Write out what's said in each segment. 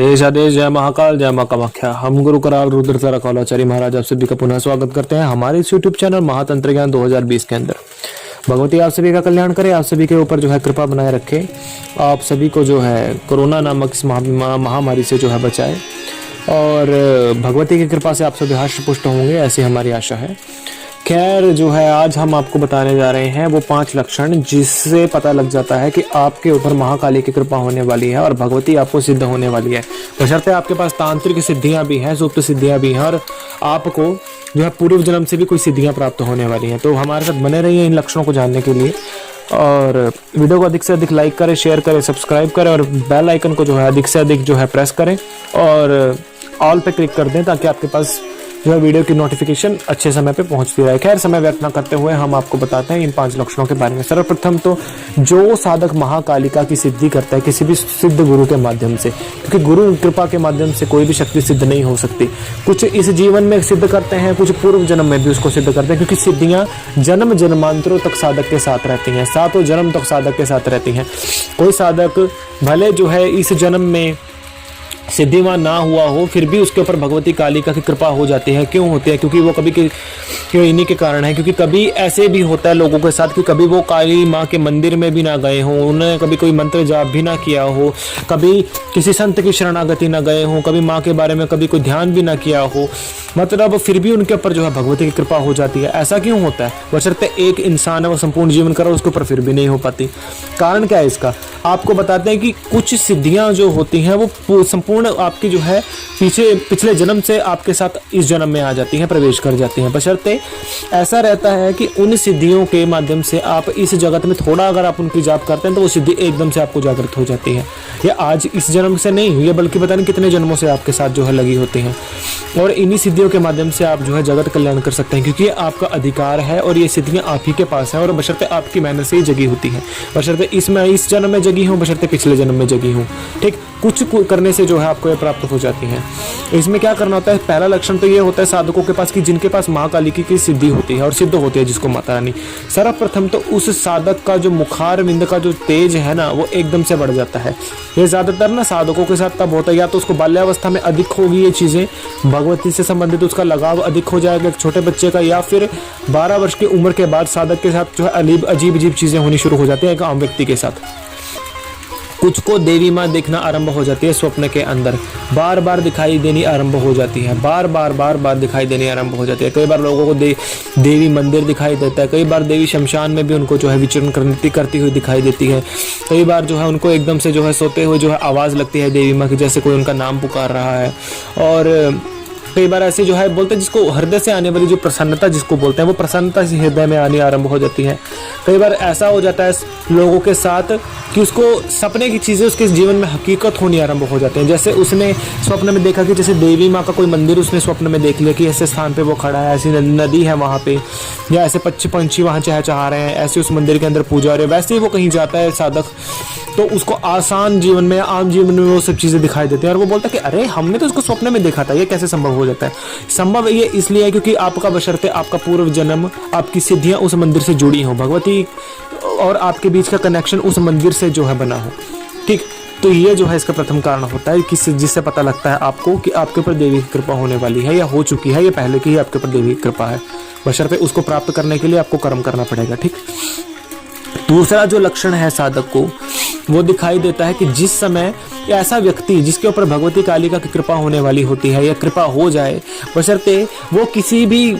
देश आदेश, जय महाकाल, जय मां कामाख्या। हम गुरु कराल रुद्र तरकालाचार्य महाराज आप सभी का पुनः स्वागत करते हैं हमारे इस यूट्यूब चैनल महातंत्र ज्ञान 2020 के अंदर। भगवती आप सभी का कल्याण करे, आप सभी के ऊपर जो है कृपा बनाए रखे, आप सभी को जो है कोरोना नामक इस महामारी से जो है बचाए और भगवती की कृपा से आप सभी हर्ष पुष्ट होंगे, ऐसी हमारी आशा है। खैर जो है आज हम आपको बताने जा रहे हैं वो 5 लक्षण जिससे पता लग जाता है कि आपके ऊपर महाकाली की कृपा होने वाली है और भगवती आपको सिद्ध होने वाली है। बशर्ते आपके पास तांत्रिक सिद्धियां भी हैं, सुप्त सिद्धियां भी हैं और आपको जो है पूर्व जन्म से भी कोई सिद्धियां प्राप्त होने वाली हैं। तो हमारे साथ बने रहिए इन लक्षणों को जानने के लिए और वीडियो को अधिक से अधिक लाइक करें, शेयर करें, सब्सक्राइब करें और बेल आइकन को जो है अधिक से अधिक जो है प्रेस करें और ऑल पे क्लिक कर दें ताकि आपके पास जो है वीडियो की नोटिफिकेशन अच्छे समय पे पहुंचती रहे। खैर समय व्यर्थ न करते हुए हम आपको बताते हैं इन 5 लक्षणों के बारे में। सर्वप्रथम तो जो साधक महाकालिका की सिद्धि करता है किसी भी सिद्ध गुरु के माध्यम से, क्योंकि गुरु कृपा के माध्यम से कोई भी शक्ति सिद्ध नहीं हो सकती। कुछ इस जीवन में सिद्ध करते हैं, कुछ पूर्व जन्म में भी उसको सिद्ध करते हैं, क्योंकि सिद्धियां जन्म जन्मांतरों तक साधक के साथ रहती हैं, 7 जन्म तक साधक के साथ रहती हैं। कोई साधक भले जो है इस जन्म में सिद्धिमान ना हुआ हो फिर भी उसके ऊपर भगवती कालिका की कृपा हो जाती है। क्यों होती है? क्योंकि वो कभी क्यों इन्हीं के कारण है। क्योंकि कभी ऐसे भी होता है लोगों के साथ कि कभी वो काली माँ के मंदिर में भी ना गए हों, उन्होंने कभी कोई मंत्र जाप भी ना किया हो, कभी किसी संत की शरणागति ना गए हों, कभी माँ के बारे में कभी कोई ध्यान भी ना किया हो, मतलब फिर भी उनके ऊपर जो है भगवती की कृपा हो जाती है। ऐसा क्यों होता है? बशर्ते एक इंसान है वो संपूर्ण जीवन कर रहा है, उसके ऊपर फिर भी नहीं हो पाती। कारण क्या है इसका? आपको बताते हैं कि कुछ सिद्धियां जो होती हैं वो संपूर्ण आपकी जो है पिछले जन्म से आपके साथ इस जन्म में आ जाती हैं, प्रवेश कर जाती हैं। बशर्ते ऐसा रहता है कि उन सिद्धियों के माध्यम से आप इस जगत में थोड़ा अगर आप उनकी जाप करते हैं तो वो सिद्धि एकदम से आपको जागृत हो जाती है। ये आज इस जन्म से नहीं हुई है बल्कि पता नहीं कितने जन्मों से आपके साथ जो है लगी होती हैं और इन्हीं सिद्धियों के माध्यम से आप जो है जगत कल्याण कर सकते हैं, क्योंकि ये आपका अधिकार है और ये सिद्धियां आप ही के पास है और बशर्ते आपकी मेहनत से ही जगी होती है। बशर्ते इस जन्म में जगी हूँ, बशर्ते पिछले जन्म में जगी हूँ। ठीक, कुछ करने से जो है आपको ये प्राप्त हो जाती है। इसमें क्या करना होता है? पहला लक्षण तो ये होता है साधकों के पास कि जिनके पास महाकालिकी की सिद्धि होती है और सिद्ध होती है जिसको माता रानी, सर्वप्रथम तो उस साधक का जो मुखार विंद का जो तेज है ना वो एकदम से बढ़ जाता है। ये ज्यादातर ना साधकों के साथ तब होता है, या तो उसको बाल्यावस्था में अधिक होगी ये चीजें, भगवती से संबंधित उसका लगाव अधिक हो जाएगा एक छोटे बच्चे का, या फिर 12 वर्ष की उम्र के बाद साधक के साथ जो है अजीब अजीब चीजें होनी शुरू हो जाती है एक आम व्यक्ति के साथ। कुछ को देवी माँ देखना आरंभ हो जाती है स्वप्न के अंदर, बार बार दिखाई देनी आरंभ हो जाती है, बार बार दिखाई देनी आरंभ हो जाती है। कई बार लोगों को देवी मंदिर दिखाई देता है, कई बार देवी शमशान में भी उनको जो है विचरण करती हुई दिखाई देती है। कई बार जो है उनको एकदम से जो है सोते हुए जो है आवाज़ लगती है देवी माँ की, जैसे कोई उनका नाम पुकार रहा है। और कई बार ऐसे जो है बोलते हैं जिसको हृदय से आने वाली जो प्रसन्नता जिसको बोलते हैं वो प्रसन्नता से हृदय में आनी आरंभ हो जाती है। कई बार ऐसा हो जाता है लोगों के साथ कि उसको सपने की चीज़ें उसके जीवन में हकीकत होनी आरंभ हो जाते हैं। जैसे उसने स्वप्न में देखा कि जैसे देवी माँ का कोई मंदिर उसने स्वप्न में देख लिया कि ऐसे स्थान पे वो खड़ा है, ऐसी नदी है वहाँ पे, या ऐसे पंछी वहाँ चहचहा रहे हैं, ऐसे उस मंदिर के अंदर पूजा हो रही है। वैसे ही वो कहीं जाता है साधक तो उसको आसान जीवन में, आम जीवन में वो सब चीज़ें दिखाई देती हैं और वो बोलता है कि अरे हमने तो उसको स्वप्न में देखा था, ये कैसे संभव हो जाता है? संभव ये इसलिए है क्योंकि आपका बशर्ते आपका पूर्व जन्म, आपकी सिद्धियां उस मंदिर से जुड़ी हो, भगवती और आपके बीच का कनेक्शन उस मंदिर से जो है बना हो। ठीक, तो ये जो है इसका प्रथम कारण होता है कि जिससे पता लगता है आपको कि आपके ऊपर देवी की कृपा होने वाली है या हो चुकी है, या पहले की ही आपके ऊपर देवी की कृपा है। बशर्ते उसको प्राप्त करने के लिए आपको कर्म करना पड़ेगा। ठीक, दूसरा जो लक्षण है साधक को वो दिखाई देता है कि जिस समय ऐसा व्यक्ति जिसके ऊपर भगवती कालिका की कृपा होने वाली होती है या कृपा हो जाए, बशर्ते वो किसी भी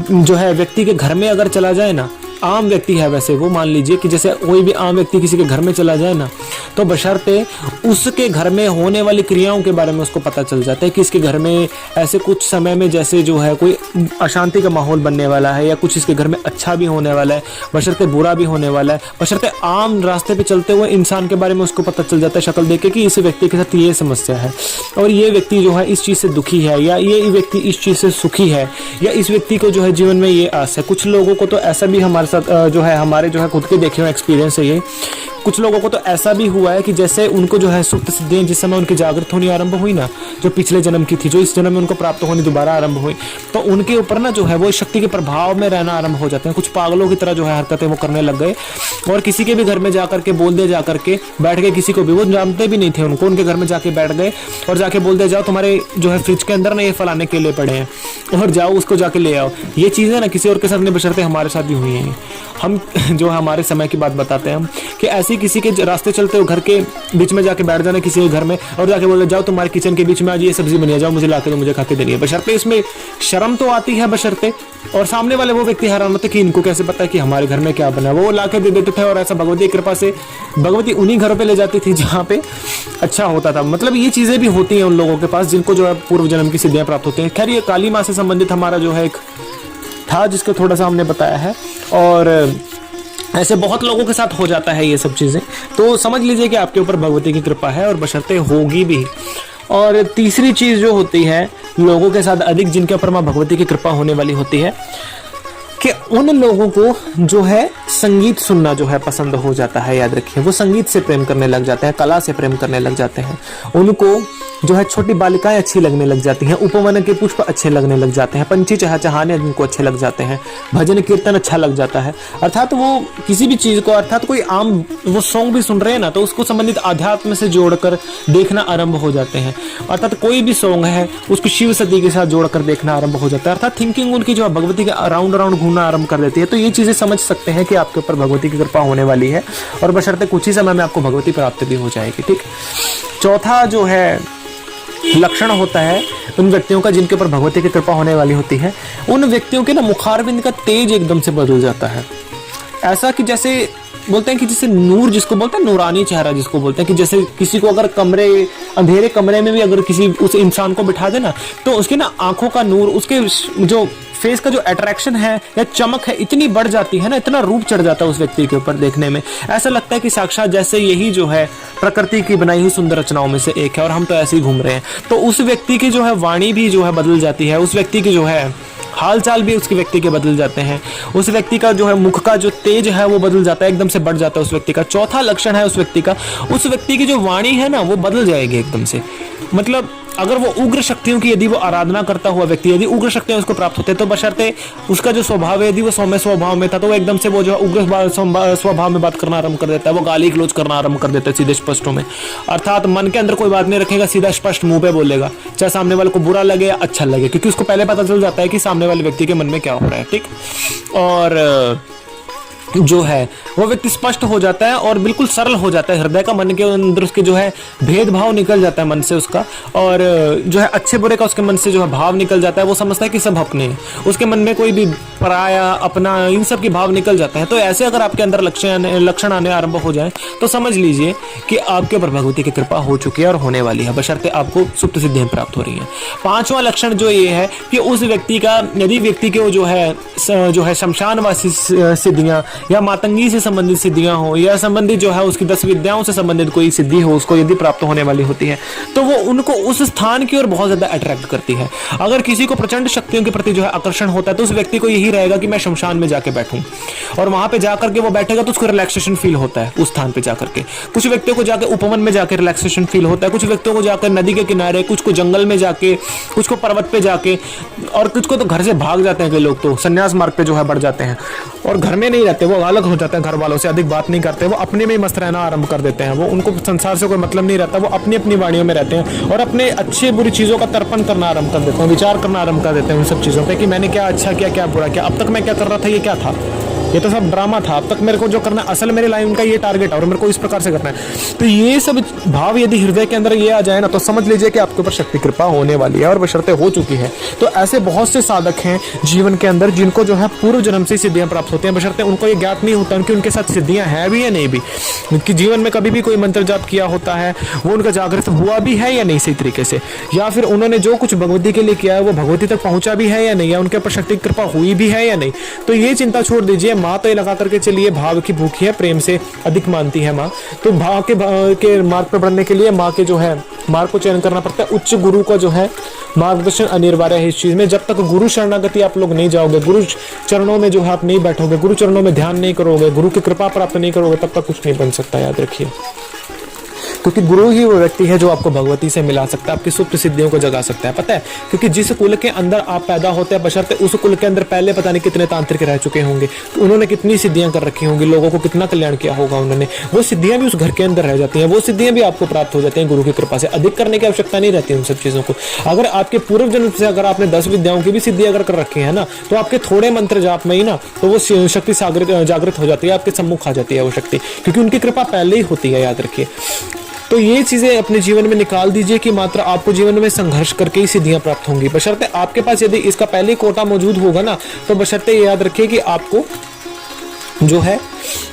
जो है व्यक्ति के घर में अगर चला जाए ना, आम व्यक्ति है वैसे वो, मान लीजिए कि जैसे कोई भी आम व्यक्ति किसी के घर में चला जाए ना, तो बशर्ते उसके घर में होने वाली क्रियाओं के बारे में उसको पता चल जाता है कि इसके घर में ऐसे कुछ समय में जैसे जो है कोई अशांति का माहौल बनने वाला है, या कुछ इसके घर में अच्छा भी होने वाला है, बशर्ते बुरा भी होने वाला है। बशर्ते आम रास्ते पे चलते हुए इंसान के बारे में उसको पता चल जाता है शक्ल देख के कि इस व्यक्ति के साथ ये समस्या है और ये व्यक्ति जो है इस चीज़ से दुखी है, या ये व्यक्ति इस चीज़ से सुखी है, या इस व्यक्ति को जो है जीवन में ये आस है। कुछ लोगों को तो ऐसा भी हमारे साथ जो है हमारे जो है खुद के देखे हुए एक्सपीरियंस है ये कुछ लोगों को तो ऐसा भी हुआ है कि जैसे उनको जो है सुप्त सिद्धियां जिस समय उनकी जागृत होनी आरंभ हुई ना, जो पिछले जन्म की थी, जो इस जन्म में उनको प्राप्त होनी दोबारा आरंभ हुई, तो उनके ऊपर ना जो है वो शक्ति के प्रभाव में रहना आरंभ हो जाते हैं। कुछ पागलों की तरह जो है हरकतें वो करने लग गए और किसी के भी घर में जाकर के बोल दे, जाकर के बैठ गए, किसी को भी वो जानते भी नहीं थे उनको, उनके घर में जाके बैठ गए और जाके बोल दे, जाओ तुम्हारे जो है फ्रिज के अंदर ना ये फलाने केले पड़े हैं और जाओ उसको जाके ले आओ। ये चीजें ना किसी और के साथ नहीं बशर्ते हमारे साथ भी हुई हैं। हम जो हमारे समय की बात बताते हैं हम कि ऐसी किसी के रास्ते चलते हो घर के बीच में जाके बैठ जाना किसी के घर में और जाके बोले, जाओ तुम्हारे किचन के बीच में आज ये सब्जी बनी है, जाओ मुझे लाके दो, मुझे खाके देनी है। बशर्ते इसमें शर्म तो आती है बशर्ते, और सामने वाले वो व्यक्ति हैरान होते कि इनको कैसे पता है कि हमारे घर में क्या बना है। वो लाके दे देते थे और ऐसा भगवती की कृपा से भगवती उन्हीं घरों पे ले जाती थी जहाँ पे अच्छा होता था। मतलब ये चीजें भी होती हैं उन लोगों के पास जिनको जो है पूर्व जन्म की सिद्धियां प्राप्त होती हैं। खैर ये काली माँ से संबंधित हमारा जो है एक था जिसको थोड़ा सा हमने बताया है, और ऐसे बहुत लोगों के साथ हो जाता है ये सब चीजें। तो समझ लीजिए कि आपके ऊपर भगवती की कृपा है और बशर्ते होगी भी। और तीसरी चीज जो होती है लोगों के साथ अधिक जिनके ऊपर मां भगवती की कृपा होने वाली होती है कि उन लोगों को जो है संगीत सुनना जो है पसंद हो जाता है। याद रखिए, वो संगीत से प्रेम करने लग जाते हैं, कला से प्रेम करने लग जाते हैं। उनको जो है छोटी बालिकाएं अच्छी लगने लग जाती हैं, उपवन के पुष्प अच्छे लगने लग जाते हैं, पंछी चहचहाने उनको अच्छे लग जाते हैं, भजन कीर्तन अच्छा लग जाता है। अर्थात वो किसी भी चीज को, अर्थात कोई आम वो सॉन्ग भी सुन रहे हैं ना तो उसको संबंधित अध्यात्म से जोड़कर देखना आरंभ हो जाते हैं। अर्थात कोई भी सॉन्ग है उसको शिव सती के साथ जोड़कर देखना आरंभ हो जाता है। अर्थात थिंकिंग उनकी जो है भगवती के अराउंड अराउंड घूमना आरंभ कर देती है। तो ये चीजें समझ सकते हैं कि आपके ऊपर भगवती की कृपा होने वाली है और बशर्ते कुछ ही समय में आपको भगवती प्राप्ति भी हो जाएगी। ठीक, चौथा जो है लक्षण होता है उन व्यक्तियों का जिनके ऊपर भगवती की कृपा होने वाली होती है, उन व्यक्तियों के ना मुखारविंद का तेज एकदम से बदल जाता है। ऐसा कि जैसे बोलते हैं कि जैसे नूर जिसको बोलते हैं, नूरानी चेहरा जिसको बोलते हैं, कि जैसे किसी को अगर अंधेरे कमरे में भी अगर किसी उस इंसान को बिठा देना तो उसकी ना आंखों का नूर, उसके जो फेस का जो अट्रैक्शन है या चमक है इतनी बढ़ जाती है ना, इतना रूप चढ़ जाता है उस व्यक्ति के ऊपर देखने में। ऐसा लगता है कि साक्षात जैसे यही जो है प्रकृति की बनाई हुई सुंदर रचनाओं में से एक है और हम तो ऐसे ही घूम रहे हैं। तो उस व्यक्ति की जो है वाणी भी जो है बदल जाती है, उस व्यक्ति की जो है हाल चाल भी उसके व्यक्ति के बदल जाते हैं, उस व्यक्ति का जो है मुख का जो तेज है वो बदल जाता है, एकदम से बढ़ जाता है उस व्यक्ति का। चौथा लक्षण है उस व्यक्ति का, उस व्यक्ति की जो वाणी है ना वो बदल जाएगी एकदम से। मतलब अगर वो उग्र शक्तियों की यदि वो आराधना करता हुआ व्यक्ति, यदि उग्र शक्तियां उसको प्राप्त होते तो बशर्ते उसका जो स्वभाव है यदि वो सौम्य स्वभाव में था तो वो एकदम से वो जो उग्र स्वभाव में बात करना आरंभ कर देता है, वो गाली गलौज करना आरंभ कर देता है सीधे स्पष्टों में। अर्थात मन के अंदर कोई बात नहीं रखेगा, सीधा स्पष्ट मुंह पे बोलेगा, चाहे सामने वाले को बुरा लगे या अच्छा लगे, क्योंकि उसको पहले पता चल जाता है कि सामने वाले व्यक्ति के मन में क्या हो रहा है। ठीक, और जो है वो व्यक्ति स्पष्ट हो जाता है और बिल्कुल सरल हो जाता है, हृदय का मन के अंदर उसके जो है भेदभाव निकल जाता है मन से उसका, और जो है अच्छे बुरे का उसके मन से जो है भाव निकल जाता है। वो समझता है कि सब अपने हैं, उसके मन में कोई भी पराया अपना इन सब की भाव निकल जाता है। तो ऐसे अगर आपके अंदर लक्षण आने आरंभ हो जाए तो समझ लीजिए कि आपके ऊपर भगवती की कृपा हो चुकी है और होने वाली है, बशर्ते आपको सुप्त सिद्धियां प्राप्त हो रही है। पांचवा लक्षण जो ये है कि उस व्यक्ति का, यदि व्यक्ति के जो है शमशानवासी सिद्धियां या मातंगी से संबंधित सिद्धियां हो या संबंधित जो है उसकी 10 विद्याओं से संबंधित कोई सिद्धि हो उसको यदि प्राप्त होने वाली होती है तो वो उनको उस स्थान की ओर बहुत ज्यादा अट्रैक्ट करती है। अगर किसी को प्रचंड शक्तियों के प्रति जो है आकर्षण होता है तो उस व्यक्ति को यही रहेगा कि मैं शमशान में जाके बैठूं, और वहां पे जाकर के वो बैठेगा तो उसको रिलैक्सेशन फील होता है उस स्थान पे जाकर के। कुछ व्यक्तियों को जाकर उपवन में जाकर रिलैक्सेशन फील होता है, कुछ व्यक्तियों को जाकर नदी के किनारे, कुछ को जंगल में जाके, कुछ को पर्वत पे जाके, और कुछ को तो घर से भाग जाते हैं। कई लोग तो संन्यास मार्ग पे जो है बढ़ जाते हैं और घर में नहीं रहते, वो अलग हो जाते हैं, घर वालों से अधिक बात नहीं करते, वो अपने में ही मस्त रहना आरंभ कर देते हैं। वो उनको संसार से कोई मतलब नहीं रहता, वो अपनी अपनी वाणियों में रहते हैं और अपने अच्छे बुरी चीजों का तर्पण करना आरंभ कर देते हैं, विचार करना आरंभ कर देते हैं उन सब चीजों पे कि मैंने क्या अच्छा किया, क्या बुरा किया, अब तक मैं क्या कर रहा था, ये क्या था, ये तो सब ड्रामा था, अब तक मेरे को जो करना असल मेरे लाइन का ये टारगेट है और मेरे को इस प्रकार से करना है। तो ये सब भाव यदि हृदय के अंदर ये आ जाए ना तो समझ लीजिए कि आपके ऊपर शक्ति कृपा होने वाली है और बशर्ते हो चुकी है। तो ऐसे बहुत से साधक हैं जीवन के अंदर जिनको जो है पूर्व जन्म से सिद्धियां प्राप्त होती हैं, बशर्ते उनको ये ज्ञात नहीं होता कि उनके साथ सिद्धियां हैं भी या नहीं भी, कि जीवन में कभी भी कोई मंत्र जाप किया होता है वो उनका जागृत हुआ भी है या नहीं सही तरीके से, या फिर उन्होंने जो कुछ भगवती के लिए किया है वो भगवती तक पहुंचा भी है या नहीं, या उनके ऊपर शक्ति कृपा हुई भी है या नहीं। तो ये चिंता छोड़ दीजिए, माँ तो ये लगा करके चलिए भाव की भूखी है, प्रेम से अधिक मानती है माँ। तो भाव के मार्ग पर बढ़ने के लिए माँ के जो है मार्ग को चयन करना पड़ता है, उच्च गुरु का जो है मार्गदर्शन अनिवार्य है इस चीज में। जब तक गुरु शरणागति आप लोग नहीं जाओगे, गुरु चरणों में जो है आप नहीं बैठोगे, गुरु चरणों में ध्यान नहीं करोगे, गुरु की कृपा प्राप्त नहीं करोगे, तब तक कुछ नहीं बन सकता, याद रखिए। क्योंकि गुरु ही वो व्यक्ति है जो आपको भगवती से मिला सकता है, आपकी सुप्त सिद्धियों को जगा सकता है, पता है। क्योंकि जिस कुल के अंदर आप पैदा होते हैं, बशर्ते उस कुल के अंदर पहले पता नहीं कितने तांत्रिक रह चुके होंगे, तो उन्होंने कितनी सिद्धियां कर रखी होंगी, लोगों को कितना कल्याण किया होगा उन्होंने, वो सिद्धियां भी उस घर के अंदर रह जाती हैं, वो सिद्धियां भी आपको प्राप्त हो जाती हैं गुरु की कृपा से। अधिक करने की आवश्यकता नहीं रहती उन सब चीजों को। अगर आपके पूर्व जन्म से अगर आपने 10 विद्याओं की भी सिद्धि अगर कर रखी है ना, तो आपके थोड़े मंत्र जाप में ही ना, तो वो शक्ति जागृत हो जाती है, आपके सम्मुख आ जाती है वो शक्ति, क्योंकि उनकी कृपा पहले ही होती है, याद रखिए। तो ये चीजें अपने जीवन में निकाल दीजिए कि मात्र आपको जीवन में संघर्ष करके ही सिद्धियां प्राप्त होंगी। बशर्ते आपके पास यदि इसका पहले ही कोटा मौजूद होगा ना, तो बशर्ते याद रखिए कि आपको जो है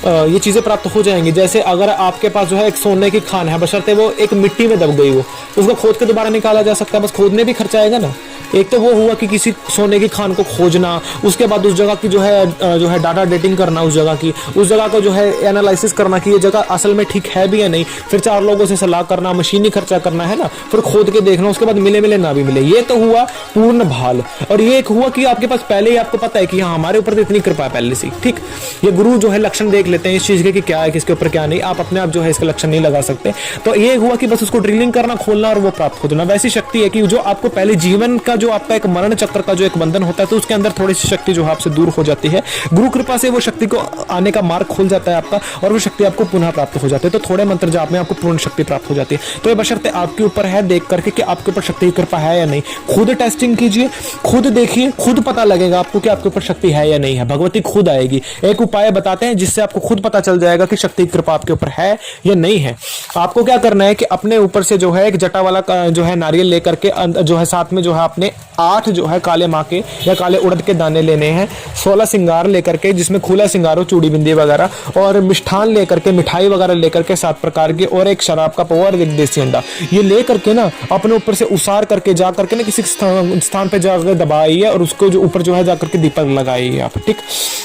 ये चीजें प्राप्त हो जाएंगी। जैसे अगर आपके पास जो है एक सोने की खान है, बशर्ते वो एक मिट्टी में दब गई हो, उसको खोद के दोबारा निकाला जा सकता है, बस खोदने भी खर्चा आएगा ना। एक तो वो हुआ कि किसी सोने की खान को खोजना, उसके बाद उस जगह की जो है डाटा डेटिंग करना, उस जगह को जो है एनालिसिस करना कि ये जगह असल में ठीक है भी या नहीं, फिर 4 लोगों से सलाह करना, मशीनी खर्चा करना है ना, फिर खोद के देखना, उसके बाद मिले ना भी मिले। ये तो हुआ पूर्ण भाल। और ये एक हुआ कि आपके पास पहले ही आपको पता है कि हाँ हमारे ऊपर तो इतनी कृपा है पहले से, ठीक। ये गुरु जो है लक्षण देख लेते हैं इस चीज के कि क्या है, किसके ऊपर क्या नहीं, आप अपने आप जो है इसका लक्षण नहीं लगा सकते। तो ये हुआ कि बस उसको ड्रिलिंग करना, खोलना और वो प्राप्त हो जाना। वैसी शक्ति है कि जो आपको पहले जीवन का जो आपका एक मरण चक्र का जो एक बंधन होता है, तो उसके अंदर थोड़ी सी शक्ति जो है आपसे दूर हो जाती है। गुरु कृपा से वो शक्ति को आने का मार्ग खुल जाता है आपका, और वो शक्ति आपको पुनः प्राप्त हो जाती है। तो थोड़े मंत्र जाप में आपको पूर्ण शक्ति प्राप्त हो जाती है। तो ये बशर्ते आपके ऊपर है देख करके कि आपके ऊपर शक्ति की कृपा है या नहीं। खुद टेस्टिंग कीजिए, खुद देखिए, खुद पता लगेगा आपको कि आपके ऊपर शक्ति है या नहीं है। भगवती खुद आएगी। एक उपाय बताते हैं जिससे आपको खुद पता चल जाएगा कि शक्ति की कृपा आपके ऊपर है या नहीं है। आपको क्या करना है कि अपने ऊपर से जो है एक जटा वाला जो है नारियल लेकर के जो है साथ में जो है आपने 8 जो है काले माँ के या काले उड़द के दाने लेने हैं, 16 सिंगार लेकर के जिसमें खुला सिंगार हो, चूड़ी बिंदी वगैरह, और मिष्ठान लेकर के, मिठाई वगैरह लेकर के 7 प्रकार की, और एक शराब का पवा और एक देसी अंडा, ये लेकर के ना अपने ऊपर से उसार करके जा करके ना किसी स्थान पे जाकर दबाइए, और उसको जो ऊपर जो है जाकर के दीपक लगाइए आप, ठीक।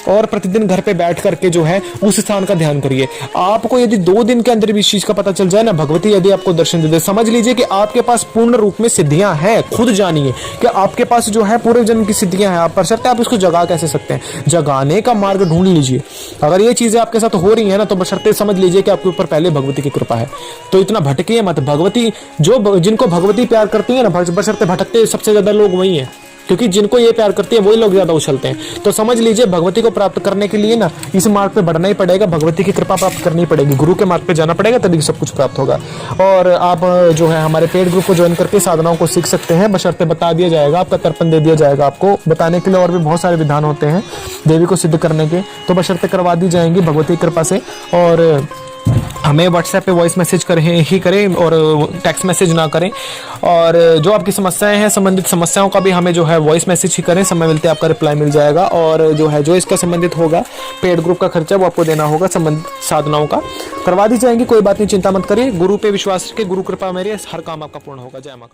और प्रतिदिन घर पे बैठ करके जो है उस स्थान का ध्यान करिए। आपको यदि 2 दिन के अंदर भी इस चीज का पता चल जाए ना, भगवती यदि आपको दर्शन दे दे, समझ लीजिए कि आपके पास पूर्ण रूप में सिद्धियां हैं। खुद जानिए कि आपके पास जो है पूर्व जन्म की सिद्धियां हैं। आप पर सकते आप इसको जगा कैसे सकते हैं, जगाने का मार्ग ढूंढ लीजिए। अगर ये चीजें आपके साथ हो रही है ना, तो बशर्ते समझ लीजिए कि आपके ऊपर पहले भगवती की कृपा है। तो इतना भटकिए मत। भगवती जिनको भगवती प्यार करती है ना, बशर्ते भटकते सबसे ज्यादा लोग वही हैं, क्योंकि जिनको ये प्यार करती है वही लोग ज्यादा उछलते हैं। तो समझ लीजिए भगवती को प्राप्त करने के लिए ना इस मार्ग पे बढ़ना ही पड़ेगा, भगवती की कृपा प्राप्त करनी पड़ेगी, गुरु के मार्ग पे जाना पड़ेगा, तभी सब कुछ प्राप्त होगा। और आप जो है हमारे पेड ग्रुप को ज्वाइन करके साधनाओं को सीख सकते हैं, बशर्ते बता दिया जाएगा, आपका तर्पण दे दिया जाएगा। आपको बताने के लिए और भी बहुत सारे विधान होते हैं देवी को सिद्ध करने के, तो बशर्ते करवा दी जाएंगी भगवती की कृपा से। और हमें व्हाट्सएप पे वॉइस मैसेज करें और टेक्स्ट मैसेज ना करें। और जो आपकी समस्याएं हैं, संबंधित समस्याओं का भी हमें जो है वॉइस मैसेज ही करें, समय मिलते आपका रिप्लाई मिल जाएगा। और जो है जो इसका संबंधित होगा पेड ग्रुप का खर्चा वो आपको देना होगा, संबंधित साधनाओं का करवा दी जाएंगी। कोई बात नहीं, चिंता मत करिए, गुरु पे विश्वास रखिए, गुरु कृपा मेरी, हर काम आपका पूर्ण होगा। जय मां।